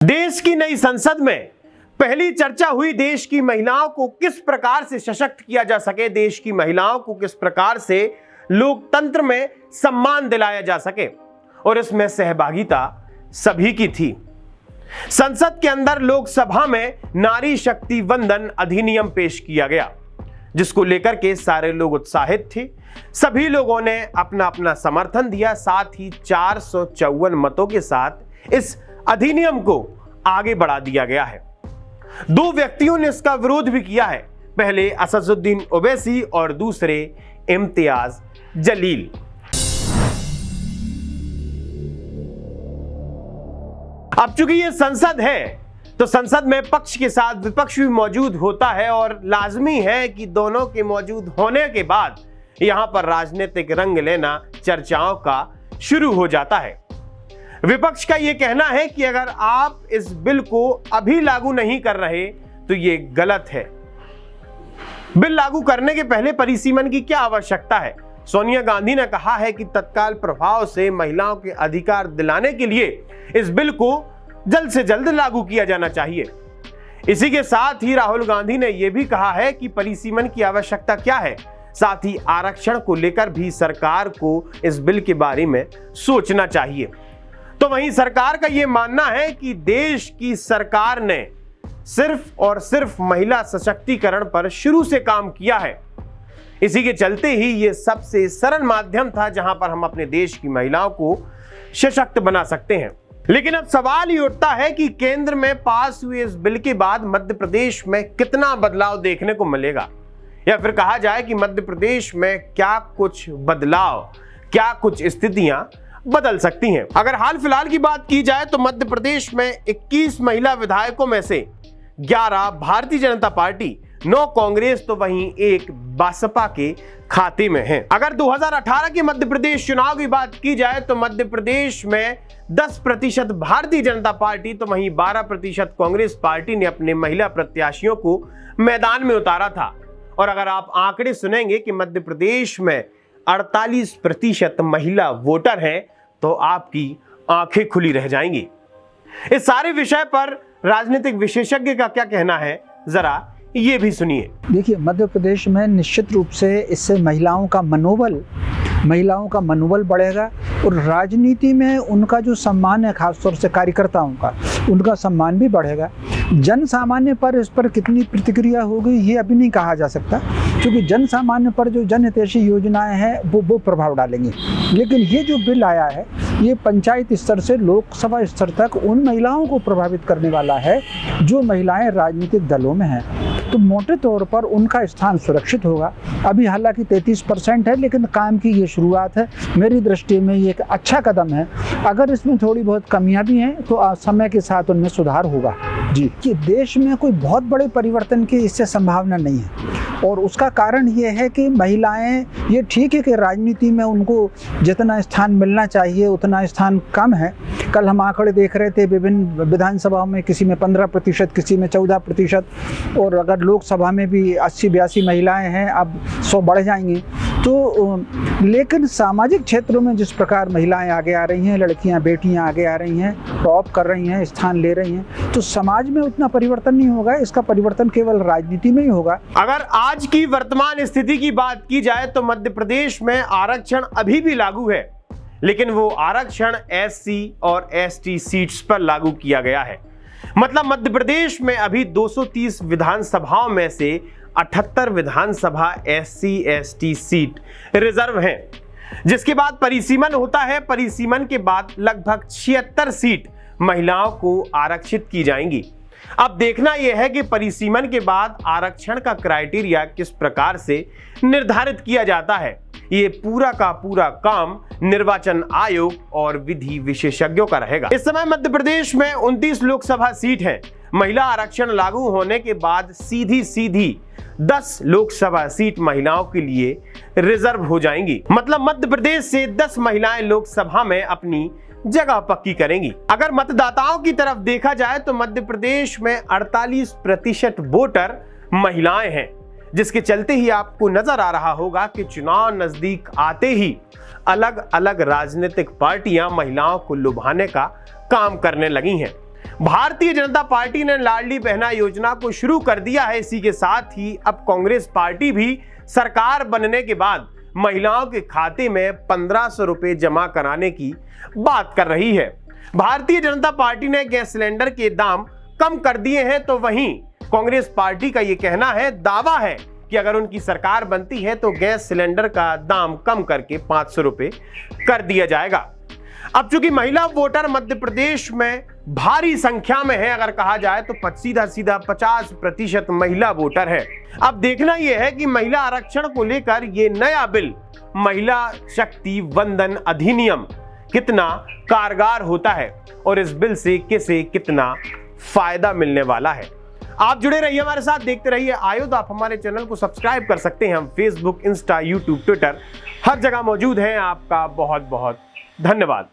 देश की नई संसद में पहली चर्चा हुई देश की महिलाओं को किस प्रकार से सशक्त किया जा सके, देश की महिलाओं को किस प्रकार से लोकतंत्र में सम्मान दिलाया जा सके, और इसमें सहभागिता सभी की थी। संसद के अंदर लोकसभा में नारी शक्ति वंदन अधिनियम पेश किया गया, जिसको लेकर के सारे लोग उत्साहित थे। सभी लोगों ने अपना अपना समर्थन दिया, साथ ही 454 मतों के साथ इस अधिनियम को आगे बढ़ा दिया गया है। दो व्यक्तियों ने इसका विरोध भी किया है, पहले असदुद्दीन ओवैसी और दूसरे इम्तियाज जलील। अब चूंकि ये संसद है तो संसद में पक्ष के साथ विपक्ष भी मौजूद होता है, और लाजमी है कि दोनों के मौजूद होने के बाद यहां पर राजनीतिक रंग लेना चर्चाओं का शुरू हो जाता है। विपक्ष का यह कहना है कि अगर आप इस बिल को अभी लागू नहीं कर रहे तो यह गलत है। बिल लागू करने के पहले परिसीमन की क्या आवश्यकता है? सोनिया गांधी ने कहा है कि तत्काल प्रभाव से महिलाओं के अधिकार दिलाने के लिए इस बिल को जल्द से जल्द लागू किया जाना चाहिए। इसी के साथ ही राहुल गांधी ने यह भी कहा है कि परिसीमन की आवश्यकता क्या है, साथ ही आरक्षण को लेकर भी सरकार को इस बिल के बारे में सोचना चाहिए। तो वहीं सरकार का यह मानना है कि देश की सरकार ने सिर्फ और सिर्फ महिला सशक्तिकरण पर शुरू से काम किया है। इसी के चलते ही यह सबसे सरल माध्यम था जहां पर हम अपने देश की महिलाओं को सशक्त बना सकते हैं। लेकिन अब सवाल ये उठता है कि केंद्र में पास हुए इस बिल के बाद मध्य प्रदेश में कितना बदलाव देखने को मिलेगा, या फिर कहा जाए कि मध्य प्रदेश में क्या कुछ बदलाव, क्या कुछ स्थितियां बदल सकती हैं। अगर हाल फिलहाल की बात की जाए तो मध्य प्रदेश में 21 महिला विधायकों में से 11 भारतीय जनता पार्टी, 9 कांग्रेस, तो वहीं 1 बसपा के खाते में है। अगर 2018 के मध्य प्रदेश चुनाव की बात की जाए तो मध्य प्रदेश में 10% भारतीय जनता पार्टी, तो वहीं 12% कांग्रेस पार्टी ने अपने महिला प्रत्याशियों को मैदान में उतारा था। और अगर आप आंकड़े सुनेंगे कि मध्य प्रदेश में 48% महिला वोटर हैं, तो आपकी आंखें खुली रह जाएंगी। इस सारे विषय पर राजनीतिक विशेषज्ञ का क्या कहना है, जरा ये भी सुनिए। देखिए, मध्य प्रदेश में निश्चित रूप से इससे महिलाओं का मनोबल बढ़ेगा, और राजनीति में उनका जो सम्मान है, खासतौर से कार्यकर्ताओं का, उनका सम्मान भी बढ़ेगा। जन सामान्य पर इस पर कितनी प्रतिक्रिया होगी ये अभी नहीं कहा जा सकता, क्योंकि जन सामान्य पर जो जन हितैषी योजनाएं हैं वो प्रभाव डालेंगी। लेकिन ये जो बिल आया है ये पंचायत स्तर से लोकसभा स्तर तक उन महिलाओं को प्रभावित करने वाला है जो महिलाएं राजनीतिक दलों में हैं। तो मोटे तौर पर उनका स्थान सुरक्षित होगा। अभी हालांकि 33% है, लेकिन काम की ये शुरुआत है। मेरी दृष्टि में ये एक अच्छा कदम है। अगर इसमें थोड़ी बहुत कमियां भी हैं तो समय के साथ उनमें सुधार होगा। जी, कि देश में कोई बहुत बड़े परिवर्तन की इससे संभावना नहीं है, और उसका कारण ये है कि महिलाएं, ये ठीक है कि राजनीति में उनको जितना स्थान मिलना चाहिए उतना स्थान कम है। कल हम आंकड़े देख रहे थे, विभिन्न विधानसभाओं में किसी में 15%, किसी में 14%, और अगर लोकसभा में भी 80-82 महिलाएं हैं, अब 100 बढ़ जाएंगी। तो लेकिन सामाजिक क्षेत्रों में जिस प्रकार महिलाएं आगे आ रही हैं, लड़कियां, बेटियां आगे आ रही हैं, टॉप कर रही हैं, स्थान ले रही हैं, तो समाज में उतना परिवर्तन नहीं होगा। इसका परिवर्तन केवल राजनीति में ही होगा। अगर आज की वर्तमान स्थिति की बात की जाए तो मध्य प्रदेश में आरक्षण अभी भी लागू है, लेकिन वो आरक्षण SC और ST सीट्स पर लागू किया गया है। मतलब मध्य प्रदेश में अभी 230 विधानसभाओं में से 78 विधानसभा SC ST सीट रिजर्व हैं, जिसके बाद परिसीमन होता है। परिसीमन के बाद लगभग 76 सीट महिलाओं को आरक्षित की जाएंगी। अब देखना यह है कि परिसीमन के बाद आरक्षण का क्राइटेरिया किस प्रकार से निर्धारित किया जाता है। ये पूरा का पूरा काम निर्वाचन आयोग और विधि विशेषज्ञों का रहेगा। इस समय मध्य प्रदेश में 29 लोकसभा सीट हैं। महिला आरक्षण लागू होने के बाद सीधी 10 लोकसभा सीट महिलाओं के लिए रिजर्व हो जाएंगी। मतलब मध्य प्रदेश से 10 महिलाएं लोकसभा में अपनी जगह पक्की करेंगी। अगर मतदाताओं की तरफ देखा जाए तो मध्य प्रदेश में 48% वोटर महिलाएं हैं, जिसके चलते ही आपको नजर आ रहा होगा कि चुनाव नजदीक आते ही अलग अलग राजनीतिक पार्टियां महिलाओं को लुभाने का काम करने लगी हैं। भारतीय जनता पार्टी ने लाडली बहना योजना को शुरू कर दिया है। इसी के साथ ही अब कांग्रेस पार्टी भी सरकार बनने के बाद महिलाओं के खाते में 1500 रुपए जमा कराने की बात कर रही है। भारतीय जनता पार्टी ने गैस सिलेंडर के दाम कम कर दिए हैं, तो वहीं कांग्रेस पार्टी का यह कहना है, दावा है कि अगर उनकी सरकार बनती है तो गैस सिलेंडर का दाम कम करके 500 रुपए कर दिया जाएगा। अब चूंकि महिला वोटर मध्य प्रदेश में भारी संख्या में है, अगर कहा जाए तो सीधा 50% महिला वोटर है। अब देखना यह है कि महिला आरक्षण को लेकर यह नया बिल महिला शक्ति वंदन अधिनियम कितना कारगर होता है और इस बिल से किसे कितना फायदा मिलने वाला है। आप जुड़े रहिए हमारे साथ, देखते रहिए आयुध। आप हमारे चैनल को सब्सक्राइब कर सकते हैं। हम फेसबुक, इंस्टा, यूट्यूब, ट्विटर हर जगह मौजूद हैं। आपका बहुत बहुत धन्यवाद।